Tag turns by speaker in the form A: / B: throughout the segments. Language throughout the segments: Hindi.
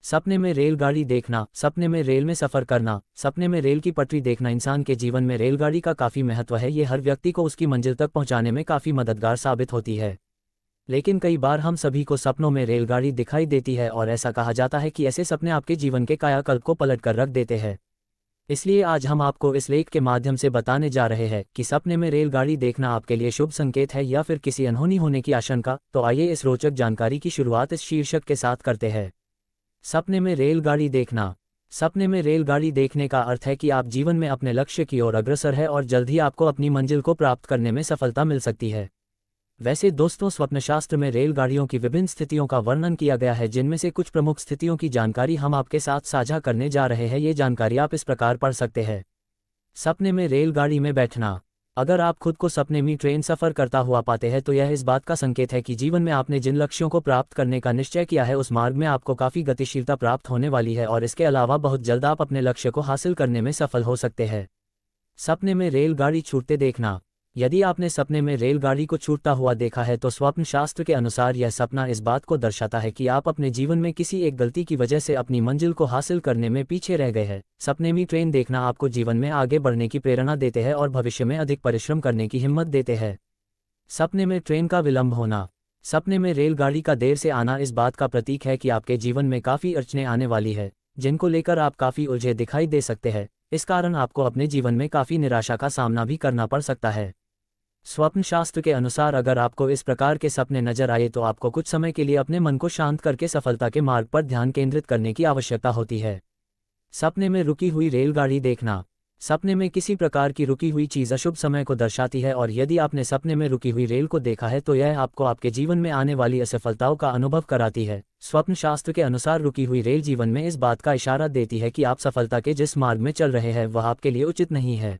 A: सपने में रेलगाड़ी देखना, सपने में रेल में सफ़र करना, सपने में रेल की पटरी देखना इंसान के जीवन में रेलगाड़ी का काफ़ी महत्व है। ये हर व्यक्ति को उसकी मंजिल तक पहुंचाने में काफ़ी मददगार साबित होती है। लेकिन कई बार हम सभी को सपनों में रेलगाड़ी दिखाई देती है और ऐसा कहा जाता है कि ऐसे सपने आपके जीवन के कायाकल्प को पलट कर रख देते हैं। इसलिए आज हम आपको इस लेख के माध्यम से बताने जा रहे हैं कि सपने में रेलगाड़ी देखना आपके लिए शुभ संकेत है या फिर किसी अनहोनी होने की आशंका। तो आइए इस रोचक जानकारी की शुरुआत इस शीर्षक के साथ करते हैं। सपने में रेलगाड़ी देखना। सपने में रेलगाड़ी देखने का अर्थ है कि आप जीवन में अपने लक्ष्य की ओर अग्रसर है और जल्द ही आपको अपनी मंजिल को प्राप्त करने में सफलता मिल सकती है। वैसे दोस्तों, स्वप्नशास्त्र में रेलगाड़ियों की विभिन्न स्थितियों का वर्णन किया गया है, जिनमें से कुछ प्रमुख स्थितियों की जानकारी हम आपके साथ साझा करने जा रहे हैं। ये जानकारी आप इस प्रकार पढ़ सकते हैं। सपने में रेलगाड़ी में बैठना। अगर आप खुद को सपने में ट्रेन सफ़र करता हुआ पाते हैं तो यह इस बात का संकेत है कि जीवन में आपने जिन लक्ष्यों को प्राप्त करने का निश्चय किया है उस मार्ग में आपको काफ़ी गतिशीलता प्राप्त होने वाली है और इसके अलावा बहुत जल्द आप अपने लक्ष्य को हासिल करने में सफल हो सकते हैं। सपने में रेलगाड़ी छूटते देखना। यदि आपने सपने में रेलगाड़ी को छूटता हुआ देखा है तो स्वप्न शास्त्र के अनुसार यह सपना इस बात को दर्शाता है कि आप अपने जीवन में किसी एक गलती की वजह से अपनी मंजिल को हासिल करने में पीछे रह गए हैं। सपने में ट्रेन देखना आपको जीवन में आगे बढ़ने की प्रेरणा देते हैं और भविष्य में अधिक परिश्रम करने की हिम्मत देते हैं। सपने में ट्रेन का विलंब होना। सपने में रेलगाड़ी का देर से आना इस बात का प्रतीक है कि आपके जीवन में काफ़ी अड़चनें आने वाली है, जिनको लेकर आप काफ़ी उलझे दिखाई दे सकते हैं। इस कारण आपको अपने जीवन में काफ़ी निराशा का सामना भी करना पड़ सकता है। स्वप्न शास्त्र के अनुसार अगर आपको इस प्रकार के सपने नजर आए तो आपको कुछ समय के लिए अपने मन को शांत करके सफलता के मार्ग पर ध्यान केंद्रित करने की आवश्यकता होती है। सपने में रुकी हुई रेलगाड़ी देखना। सपने में किसी प्रकार की रुकी हुई चीज़ अशुभ समय को दर्शाती है और यदि आपने सपने में रुकी हुई रेल को देखा है तो यह आपको आपके जीवन में आने वाली असफलताओं का अनुभव कराती है। स्वप्न शास्त्र के अनुसार रुकी हुई रेल जीवन में इस बात का इशारा देती है कि आप सफलता के जिस मार्ग में चल रहे हैं वह आपके लिए उचित नहीं है।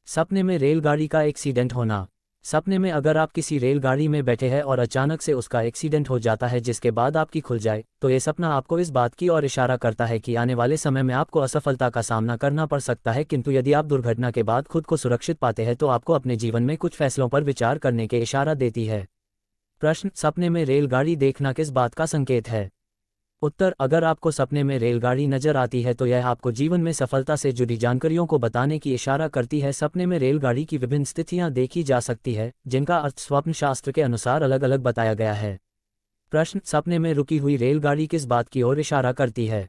A: सपने में रेलगाड़ी का एक्सीडेंट होना। सपने में अगर आप किसी रेलगाड़ी में बैठे हैं और अचानक से उसका एक्सीडेंट हो जाता है जिसके बाद आपकी खुल जाए तो ये सपना आपको इस बात की ओर इशारा करता है कि आने वाले समय में आपको असफलता का सामना करना पड़ सकता है। किंतु यदि आप दुर्घटना के बाद खुद को सुरक्षित पाते हैं तो आपको अपने जीवन में कुछ फैसलों पर विचार करने के इशारा देती है। प्रश्न: सपने में रेलगाड़ी देखना किस बात का संकेत है? उत्तर: अगर आपको सपने में रेलगाड़ी नजर आती है तो यह आपको जीवन में सफलता से जुड़ी जानकारियों को बताने की इशारा करती है। सपने में रेलगाड़ी की विभिन्न स्थितियां देखी जा सकती है जिनका अर्थ स्वप्न शास्त्र के अनुसार अलग अलग बताया गया है। प्रश्न: सपने में रुकी हुई रेलगाड़ी किस बात की ओर इशारा करती है?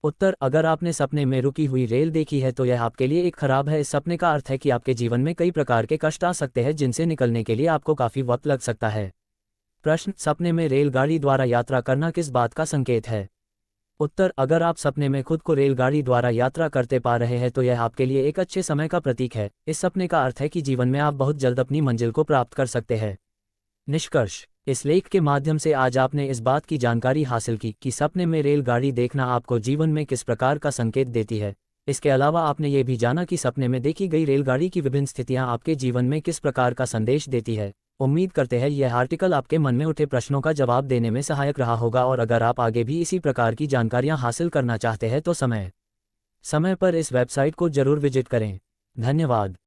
A: उत्तर: अगर आपने सपने में रुकी हुई रेल देखी है तो यह आपके लिए एक खराब है। इस सपने का अर्थ है कि आपके जीवन में कई प्रकार के कष्ट आ सकते हैं जिनसे निकलने के लिए आपको काफ़ी वक्त लग सकता है। प्रश्न: सपने में रेलगाड़ी द्वारा यात्रा करना किस बात का संकेत है? उत्तर: अगर आप सपने में खुद को रेलगाड़ी द्वारा यात्रा करते पा रहे हैं तो यह आपके लिए एक अच्छे समय का प्रतीक है। इस सपने का अर्थ है कि जीवन में आप बहुत जल्द अपनी मंजिल को प्राप्त कर सकते हैं। निष्कर्ष: इस लेख के माध्यम से आज आपने इस बात की जानकारी हासिल की कि सपने में रेलगाड़ी देखना आपको जीवन में किस प्रकार का संकेत देती है। इसके अलावा आपने ये भी जाना कि सपने में देखी गई रेलगाड़ी की विभिन्न स्थितियां आपके जीवन में किस प्रकार का संदेश देती है। उम्मीद करते हैं यह आर्टिकल आपके मन में उठे प्रश्नों का जवाब देने में सहायक रहा होगा और अगर आप आगे भी इसी प्रकार की जानकारियां हासिल करना चाहते हैं तो समय पर इस वेबसाइट को जरूर विजिट करें। धन्यवाद।